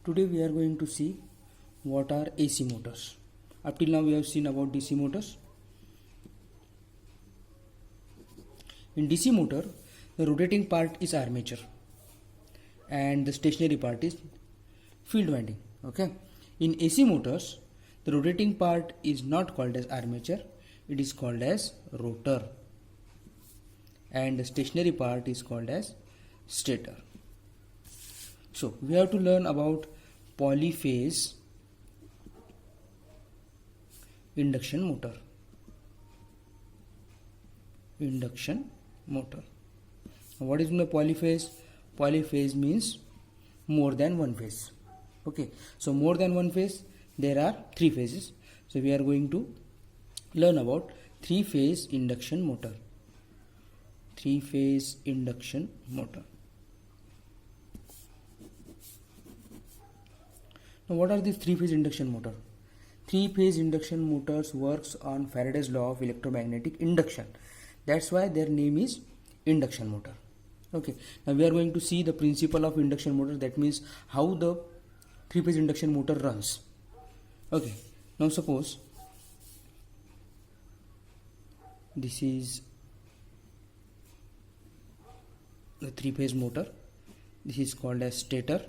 Today we are going to see what are AC motors. Up till now we have seen about DC motors. In DC motor, the rotating part is armature and the stationary part is field winding. Okay. In AC motors, the rotating part is not called as armature, it is called as rotor, and the stationary part is called as stator. So we have to learn about polyphase induction motor. Induction motor. What is the polyphase? Polyphase means more than one phase. Okay, so more than one phase, there are three phases. So we are going to learn about three-phase induction motor. Three-phase induction motor. Now what are these three-phase induction motor? Three-phase induction motors works on Faraday's law of electromagnetic induction. That's why their name is induction motor. Okay, now we are going to see the principle of induction motor, that means how the three-phase induction motor runs. Okay, now suppose this is the three-phase motor. This is called as stator.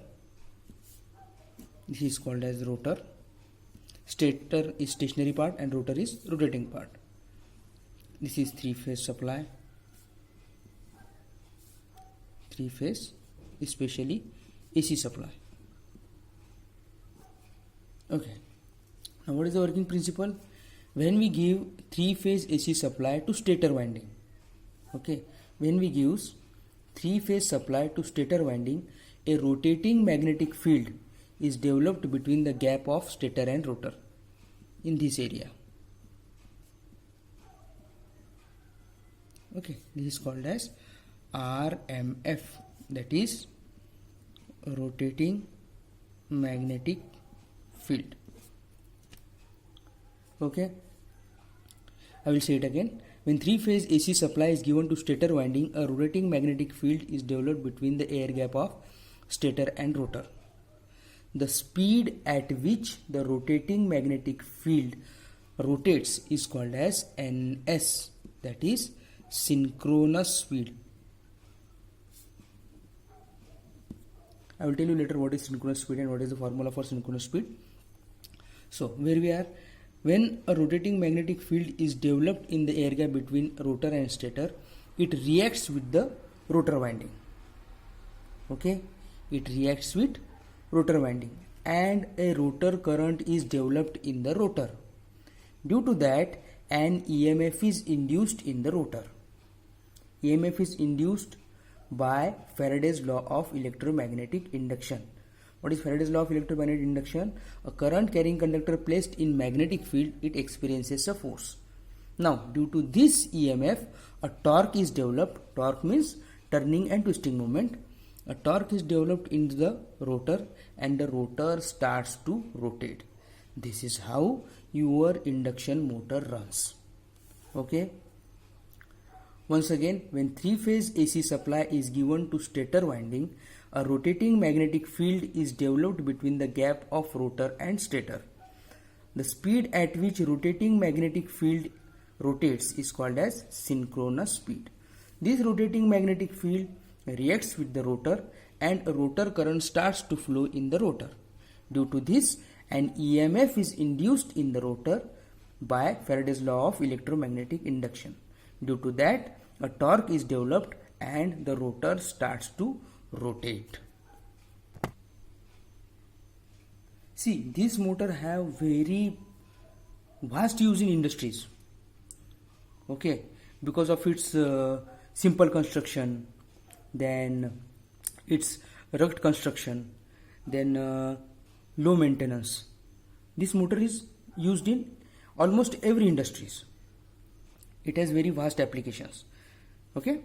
This is called as rotor. Stator is stationary part and rotor is rotating part. This is three-phase supply. Three-phase, especially AC supply. Okay. Now what is the working principle? When we give three-phase AC supply to stator winding, okay, when we give three-phase supply to stator winding, a rotating magnetic field is developed between the gap of stator and rotor in this area. Okay, this is called as RMF, that is rotating magnetic field. Okay, I will say it again. When three-phase AC supply is given to stator winding, a rotating magnetic field is developed between the air gap of stator and rotor. The speed at which the rotating magnetic field rotates is called as NS, that is synchronous speed. I will tell you later what is synchronous speed and what is the formula for synchronous speed. So where we are, when a rotating magnetic field is developed in the air gap between rotor and stator, it reacts with the rotor winding. Okay, it reacts with rotor winding and a rotor current is developed in the rotor. Due to that, an EMF is induced in the rotor. EMF is induced by Faraday's law of electromagnetic induction. What is Faraday's law of electromagnetic induction? A current carrying conductor placed in magnetic field, it experiences a force. Now, due to this EMF, a torque is developed. Torque means turning and twisting moment. A torque is developed in the rotor and the rotor starts to rotate. This is how your induction motor runs. Okay. Once again, when three-phase AC supply is given to stator winding, a rotating magnetic field is developed between the gap of rotor and stator. The speed at which rotating magnetic field rotates is called as synchronous speed. This rotating magnetic field reacts with the rotor and a rotor current starts to flow in the rotor. Due to this, an EMF is induced in the rotor by Faraday's law of electromagnetic induction. Due to that, a torque is developed and the rotor starts to rotate. See, this motor have very vast use in industries. Okay, because of its simple construction, then its rugged construction, then low maintenance. This motor is used in almost every industries. It has very vast applications. Okay.